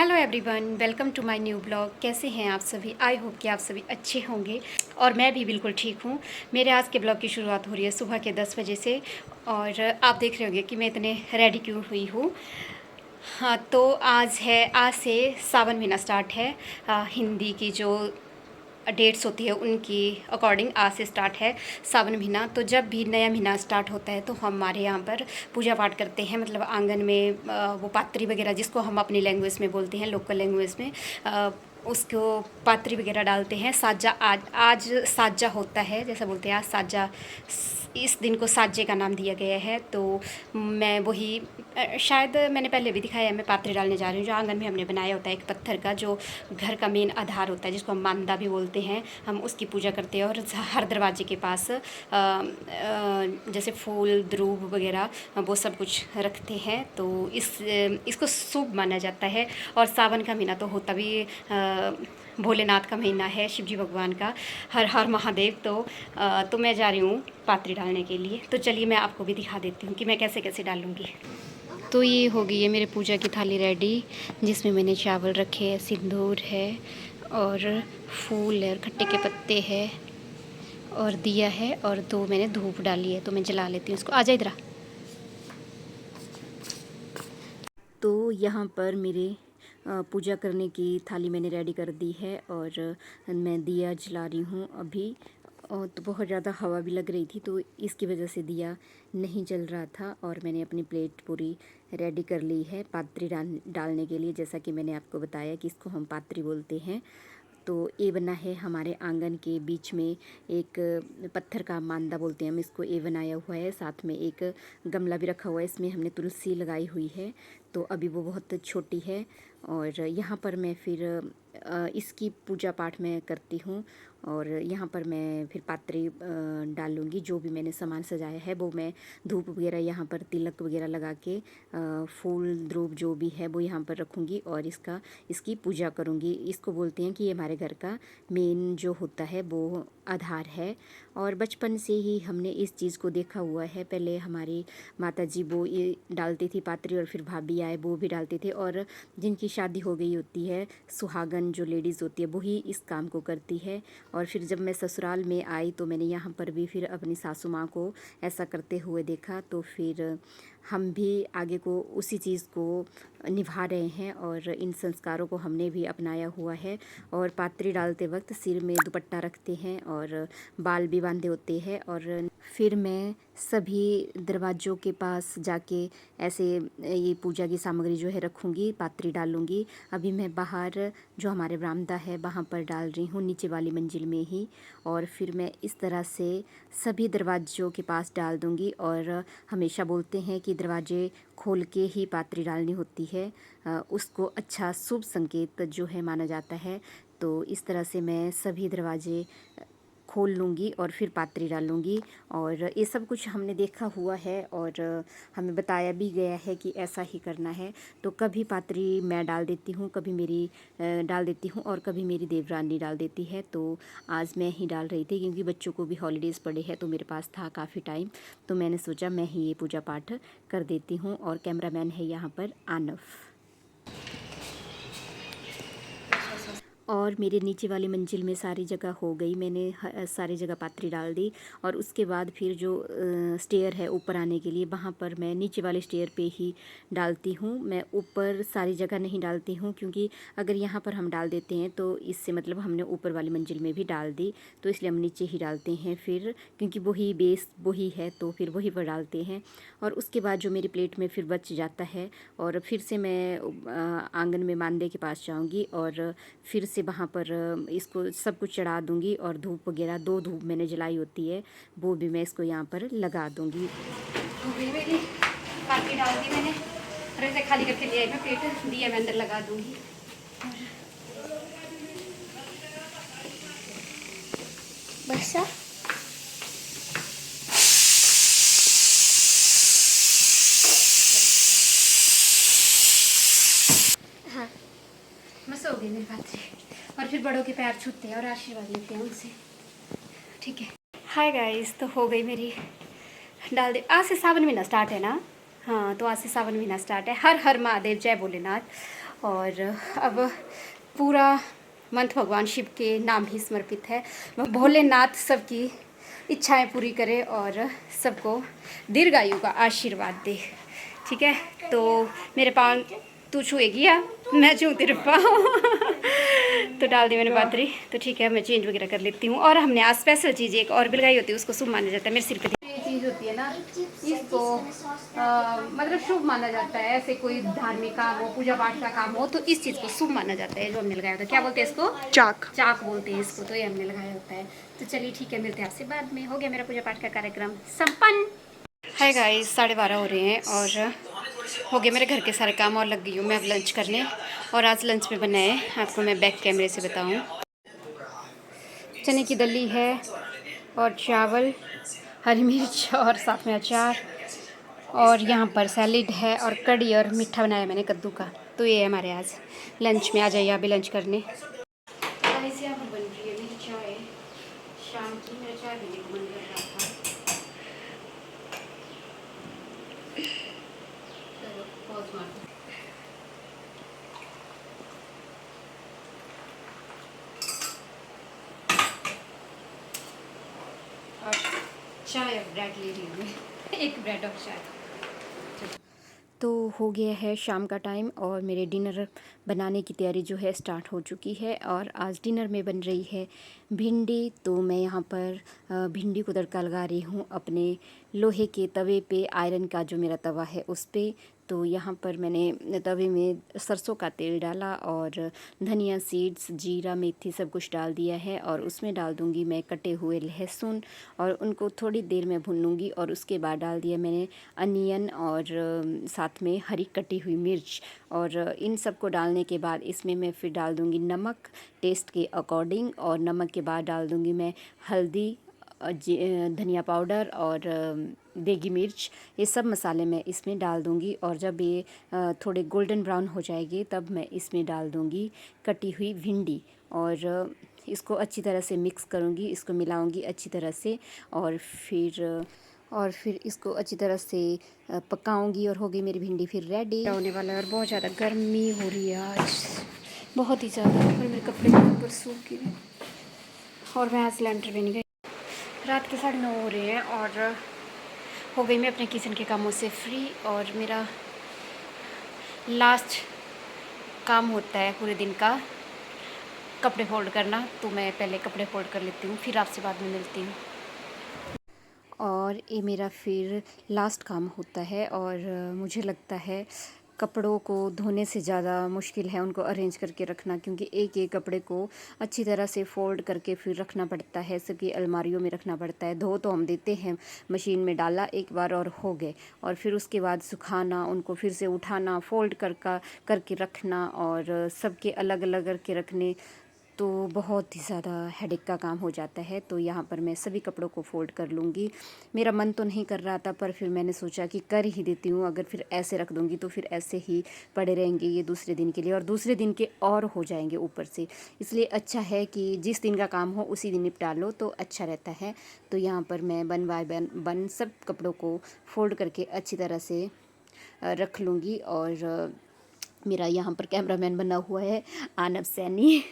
Hello everyone, welcome to my new blog. कैसे हैं आप सभी? आई होप कि आप सभी अच्छे होंगे और मैं भी बिल्कुल ठीक हूँ। मेरे आज के ब्लॉग की शुरुआत हो रही है सुबह के 10 बजे से और आप देख रहे होंगे कि मैं इतने रेडी क्यों हुई हूँ। हाँ, तो आज से सावन महीना स्टार्ट है। हिंदी की जो डेट्स होती है उनकी अकॉर्डिंग आज से स्टार्ट है सावन महीना। तो जब भी नया महीना स्टार्ट होता है तो हमारे यहाँ पर पूजा पाठ करते हैं, मतलब आंगन में वो पात्री वगैरह जिसको हम अपनी लैंग्वेज में बोलते हैं, लोकल लैंग्वेज में उसको पात्री वगैरह डालते हैं। साजा आज साजा होता है, जैसा बोलते हैं आज साजा, इस दिन को साजे का नाम दिया गया है। तो मैं वही शायद मैंने पहले भी दिखाया है, मैं पात्री डालने जा रही हूँ। जो आंगन में हमने बनाया होता है एक पत्थर का, जो घर का मेन आधार होता है, जिसको हम मांदा भी बोलते हैं, हम उसकी पूजा करते हैं। और हर दरवाजे के पास जैसे फूल द्रूब वगैरह वो सब कुछ रखते हैं। तो इसको शुभ माना जाता है। और सावन का महीना तो होता भी भोलेनाथ का महीना है, शिवजी भगवान का, हर हर महादेव। तो मैं जा रही हूँ पात्री डालने के लिए। तो चलिए मैं आपको भी दिखा देती हूँ कि मैं कैसे कैसे डालूँगी। तो ये हो गई है मेरे पूजा की थाली रेडी, जिसमें मैंने चावल रखे हैं, सिंदूर है और फूल है और खट्टे के पत्ते हैं और दिया है और दो मैंने धूप डाली है। तो मैं जला लेती हूँ इसको। आ जा इधर। तो यहाँ पर मेरे पूजा करने की थाली मैंने रेडी कर दी है और मैं दिया जला रही हूँ अभी। तो बहुत ज़्यादा हवा भी लग रही थी, तो इसकी वजह से दिया नहीं जल रहा था। और मैंने अपनी प्लेट पूरी रेडी कर ली है पात्री डालने के लिए। जैसा कि मैंने आपको बताया कि इसको हम पात्री बोलते हैं। तो ए बना है हमारे आंगन के बीच में, एक पत्थर का मांदा बोलते हैं हम इसको, ए बनाया हुआ है। साथ में एक गमला भी रखा हुआ है, इसमें हमने तुलसी लगाई हुई है। तो अभी वो बहुत छोटी है और यहाँ पर मैं फिर इसकी पूजा पाठ मैं करती हूँ। और यहाँ पर मैं फिर पात्री डालूँगी। जो भी मैंने सामान सजाया है वो मैं धूप वगैरह यहाँ पर तिलक वगैरह लगा के फूल द्रूप जो भी है वो यहाँ पर रखूँगी और इसकी पूजा करूँगी। इसको बोलते हैं कि ये हमारे घर का मेन जो होता है वो आधार है। और बचपन से ही हमने इस चीज़ को देखा हुआ है। पहले हमारी माता जी वो ये डालती थी पात्री और फिर भाभी आए वो भी डालते थे। और जिनकी शादी हो गई होती है, सुहागन जो लेडीज़ होती है, वही इस काम को करती है। और फिर जब मैं ससुराल में आई तो मैंने यहाँ पर भी फिर अपनी सासू माँ को ऐसा करते हुए देखा। तो फिर हम भी आगे को उसी चीज़ को निभा रहे हैं और इन संस्कारों को हमने भी अपनाया हुआ है। और पात्री डालते वक्त सिर में दुपट्टा रखते हैं और बाल भी बांधे होते हैं। और फिर मैं सभी दरवाज़ों के पास जाके ऐसे ये पूजा की सामग्री जो है रखूँगी, पात्री डालूँगी। अभी मैं बाहर जो हमारे बरामदा है वहाँ पर डाल रही हूँ, नीचे वाली मंजिल में ही। और फिर मैं इस तरह से सभी दरवाज़ों के पास डाल दूँगी। और हमेशा बोलते हैं कि दरवाजे खोल के ही पात्री डालनी होती है, उसको अच्छा शुभ संकेत जो है माना जाता है। तो इस तरह से मैं सभी दरवाजे खोल लूँगी और फिर पात्री डालूँगी। और ये सब कुछ हमने देखा हुआ है और हमें बताया भी गया है कि ऐसा ही करना है। तो कभी पात्री मैं डाल देती हूँ, कभी मेरी डाल देती हूँ और कभी मेरी देवरानी डाल देती है। तो आज मैं ही डाल रही थी क्योंकि बच्चों को भी हॉलीडेज़ पड़े हैं, तो मेरे पास था काफ़ी टाइम। तो मैंने सोचा मैं ही ये पूजा पाठ कर देती हूँ। और कैमरामैन है यहाँ पर आनफ। और मेरे नीचे वाली मंजिल में सारी जगह हो गई, मैंने सारी जगह पात्री डाल दी। और उसके बाद फिर जो स्टेयर है ऊपर आने के लिए, वहाँ पर मैं नीचे वाले स्टेयर पे ही डालती हूँ। मैं ऊपर सारी जगह नहीं डालती हूँ क्योंकि अगर यहाँ पर हम डाल देते हैं तो इससे मतलब हमने ऊपर वाली मंजिल में भी डाल दी, तो इसलिए हम नीचे ही डालते हैं फिर, क्योंकि वही बेस वही है तो फिर वही पर डालते हैं। और उसके बाद जो मेरी प्लेट में फिर बच जाता है और फिर से मैं आंगन में मांदे के पास जाऊँगी और फिर से वहाँ पर इसको सब कुछ चढ़ा दूँगी। और धूप वगैरह 2 धूप मैंने जलाई होती है, वो भी मैं इसको यहाँ पर लगा दूँगी। पाती डाल दी मैंने और ऐसे खाली करके ले आई मैं प्लेट, दिया मैं अंदर लगा दूँगी। बस हाँ, बस हो गई मेरी पात्री। और फिर बड़ों के पैर छूते हैं और आशीर्वाद लेते हैं उनसे, ठीक है। हाय गाइस, तो हो गई मेरी डाल दे। आज से सावन महीना स्टार्ट है ना? हाँ, तो आज से सावन महीना स्टार्ट है। हर हर महादेव, जय भोलेनाथ। और अब पूरा मंथ भगवान शिव के नाम ही समर्पित है। भोलेनाथ सबकी इच्छाएं पूरी करे और सबको दीर्घायु का आशीर्वाद दे। ठीक है, तो मेरे पाँव तू छुएगी या मैं छू तेरे पाँव तो डाल दी मैंने बातरी। तो ठीक है, मैं चेंज वगैरह कर लेती हूँ। और हमने आज स्पेशल चीज़ एक और भी लगाई होती है, उसको शुभ माना जाता है। मेरे सिर पे ये चीज़ होती है ना, इसको मतलब शुभ माना जाता है। ऐसे कोई धार्मिक काम हो, पूजा पाठ का काम हो, तो इस चीज़ को शुभ माना जाता है। जो हमने लगाया होता है, क्या बोलते हैं इसको? चाक। चाक बोलते हैं इसको। तो ये हमने लगाया होता है। तो चलिए ठीक है, मिलते हैं आपसे बाद में। हो गया मेरा पूजा पाठ का कार्यक्रम संपन्न। हाय गाइस, 12:30 हो रहे हैं और हो गए मेरे घर के सारे काम और लग गई हूँ मैं अब लंच करने। और आज लंच में बना है, आपको मैं बैक कैमरे से बताऊँ, चने की दली है और चावल, हरी मिर्च और साथ में अचार, और यहाँ पर सैलेड है और कड़ी और मीठा बनाया मैंने कद्दू का। तो ये है हमारे आज लंच में। आ जाइए आप भी लंच करने। यहाँ पर बन रही है मेरी चाय शाम की। मेरा चाय पीने को मन कर रहा था। और चाय और ब्रेड ले रही हूँ मैं एक ब्रेड और चाय। तो हो गया है शाम का टाइम और मेरे डिनर बनाने की तैयारी जो है स्टार्ट हो चुकी है। और आज डिनर में बन रही है भिंडी। तो मैं यहाँ पर भिंडी को तड़का लगा रही हूँ अपने लोहे के तवे पे, आयरन का जो मेरा तवा है उस पे। तो यहाँ पर मैंने तवे में सरसों का तेल डाला और धनिया सीड्स, जीरा, मेथी सब कुछ डाल दिया है। और उसमें डाल दूँगी मैं कटे हुए लहसुन और उनको थोड़ी देर में भून लूँगी। और उसके बाद डाल दिया मैंने अनियन और साथ में हरी कटी हुई मिर्च। और इन सब को डालने के बाद इसमें मैं फिर डाल दूँगी नमक टेस्ट के अकॉर्डिंग। और नमक के बाद डाल दूँगी मैं हल्दी, धनिया पाउडर और देगी मिर्च। ये सब मसाले मैं इसमें डाल दूँगी। और जब ये थोड़े गोल्डन ब्राउन हो जाएंगे तब मैं इसमें डाल दूँगी कटी हुई भिंडी। और इसको अच्छी तरह से मिक्स करूँगी, इसको मिलाऊँगी अच्छी तरह से। और फिर इसको अच्छी तरह से पकाऊंगी। और हो गई मेरी भिंडी फिर रेडी होने वाला है। और बहुत ज़्यादा गर्मी हो रही है आज, बहुत ही ज़्यादा। और मेरे कपड़े के ऊपर सूख गए और मैं आज सिलेंडर भी नहीं गई। रात के 9:30 हो रहे हैं और हो गई मैं अपने किचन के कामों से फ्री। और मेरा लास्ट काम होता है पूरे दिन का कपड़े फोल्ड करना। तो मैं पहले कपड़े फोल्ड कर लेती हूँ, फिर आपसे बाद में मिलती हूँ। और ये मेरा फिर लास्ट काम होता है। और मुझे लगता है कपड़ों को धोने से ज़्यादा मुश्किल है उनको अरेंज करके रखना, क्योंकि एक एक कपड़े को अच्छी तरह से फ़ोल्ड करके फिर रखना पड़ता है, सबकी अलमारियों में रखना पड़ता है। धो तो हम देते हैं, मशीन में डाला एक बार और हो गए। और फिर उसके बाद सुखाना, उनको फिर से उठाना, फ़ोल्ड करके रखना और सबके अलग अलग करके रखने, तो बहुत ही ज़्यादा हेडेक का काम हो जाता है। तो यहाँ पर मैं सभी कपड़ों को फ़ोल्ड कर लूँगी। मेरा मन तो नहीं कर रहा था, पर फिर मैंने सोचा कि कर ही देती हूँ। अगर फिर ऐसे रख दूँगी तो फिर ऐसे ही पड़े रहेंगे ये दूसरे दिन के लिए, और दूसरे दिन के और हो जाएंगे ऊपर से। इसलिए अच्छा है कि जिस दिन का काम हो उसी दिन निपटा लो तो अच्छा रहता है। तो यहाँ पर मैं वन बाय वन सब कपड़ों को फ़ोल्ड करके अच्छी तरह से रख लूँगी। और मेरा यहाँ पर कैमरामैन बना हुआ है आनब सैनी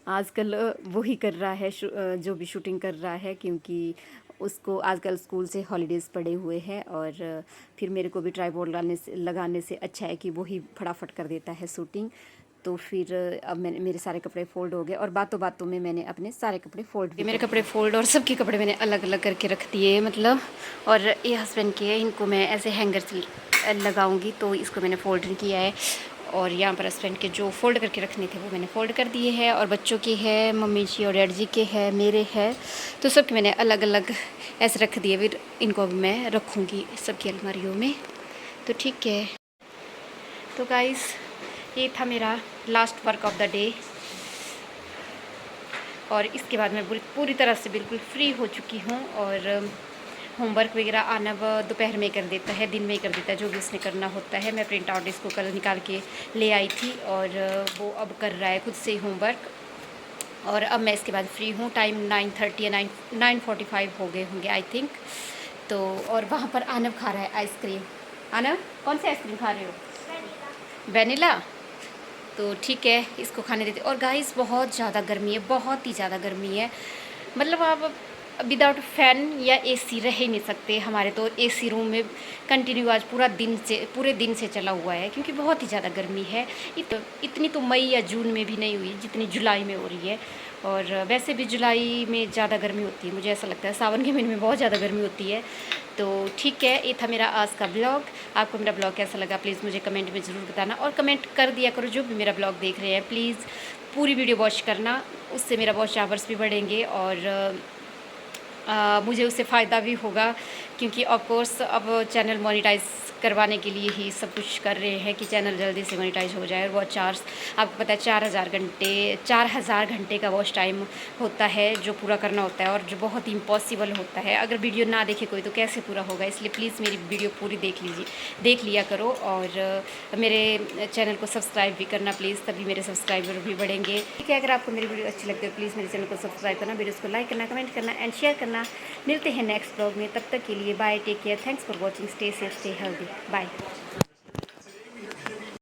आजकल वही कर रहा है जो भी शूटिंग कर रहा है, क्योंकि उसको आजकल स्कूल से हॉलीडेज़ पड़े हुए हैं। और फिर मेरे को भी ट्राइपॉड लगाने से अच्छा है कि वही फटाफट कर देता है शूटिंग। तो फिर अब मेरे सारे कपड़े फ़ोल्ड हो गए और बातों बातों में मैंने अपने सारे कपड़े फ़ोल्ड किए। मेरे कपड़े फ़ोल्ड और सबके कपड़े मैंने अलग अलग करके रख दिए मतलब। और ये हस्बैंड के हैं, इनको मैं ऐसे हैंगर से लगाऊंगी, तो इसको मैंने फ़ोल्ड नहीं किया है। और यहाँ पर हस्बैंड के जो फ़ोल्ड करके रखने थे वो मैंने फ़ोल्ड कर दिए हैं। और बच्चों के हैं, मम्मी जी और डैड जी के हैं, मेरे हैं, तो सबके मैंने अलग अलग ऐसे रख दिए। फिर इनको भी मैं रखूँगी सबकी अलमारियों में। तो ठीक है, तो गाइस ये था मेरा last work of the day. और इसके बाद मैं पूरी तरह से बिल्कुल फ्री हो चुकी हूँ। और होमवर्क वगैरह आना दोपहर में कर देता है, दिन में कर देता है, जो भी उसने करना होता है। मैं प्रिंट आउट इसको कल निकाल के ले आई थी और वो अब कर रहा है खुद से होमवर्क। और अब मैं इसके बाद फ्री हूँ। टाइम 9:30 या 9:45 हो गए होंगे आई थिंक। तो और वहाँ पर आनब खा रहा है आइसक्रीम। आनब, कौन सी आइसक्रीम खा रहे हो? वेनिला। तो ठीक है, इसको खाने देते। और गाइस बहुत ज़्यादा गर्मी है, बहुत ही ज़्यादा गर्मी है। मतलब आप विदाउट फैन या एसी रह ही नहीं सकते। हमारे तो एसी रूम में कंटिन्यू आज पूरे दिन से चला हुआ है, क्योंकि बहुत ही ज़्यादा गर्मी है। इतनी तो मई या जून में भी नहीं हुई जितनी जुलाई में हो रही है। और वैसे भी जुलाई में ज़्यादा गर्मी होती है, मुझे ऐसा लगता है। सावन के महीने में बहुत ज़्यादा गर्मी होती है। तो ठीक है, ये था मेरा आज का ब्लॉग। आपको मेरा ब्लॉग कैसा लगा प्लीज़ मुझे कमेंट में ज़रूर बताना, और कमेंट कर दिया करो जो भी मेरा ब्लॉग देख रहे हैं। प्लीज़ पूरी वीडियो वॉच करना, उससे मेरा वॉच आवर्स भी बढ़ेंगे और मुझे उससे फ़ायदा भी होगा, क्योंकि ऑफ कोर्स अब चैनल मोनेटाइज करवाने के लिए ही सब कुछ कर रहे हैं कि चैनल जल्दी से मोनेटाइज हो जाए। और वॉच आवर्स आपको पता है 4000 घंटे का वॉच टाइम होता है जो पूरा करना होता है, और जो बहुत ही इम्पॉसिबल होता है। अगर वीडियो ना देखे कोई तो कैसे पूरा होगा, इसलिए प्लीज़ मेरी वीडियो पूरी देख लिया करो। और मेरे चैनल को सब्सक्राइब भी करना प्लीज़, तभी मेरे सब्सक्राइबर भी बढ़ेंगे। ठीक है, अगर आपको मेरी वीडियो अच्छी लगती है प्लीज़ मेरे चैनल को सब्सक्राइब करना, वीडियोज़ को लाइक करना, कमेंट करना एंड शेयर करना। मिलते हैं नेक्स्ट ब्लॉग में, तब तक के लिए bye, take care, thanks for watching, stay safe, stay healthy, bye.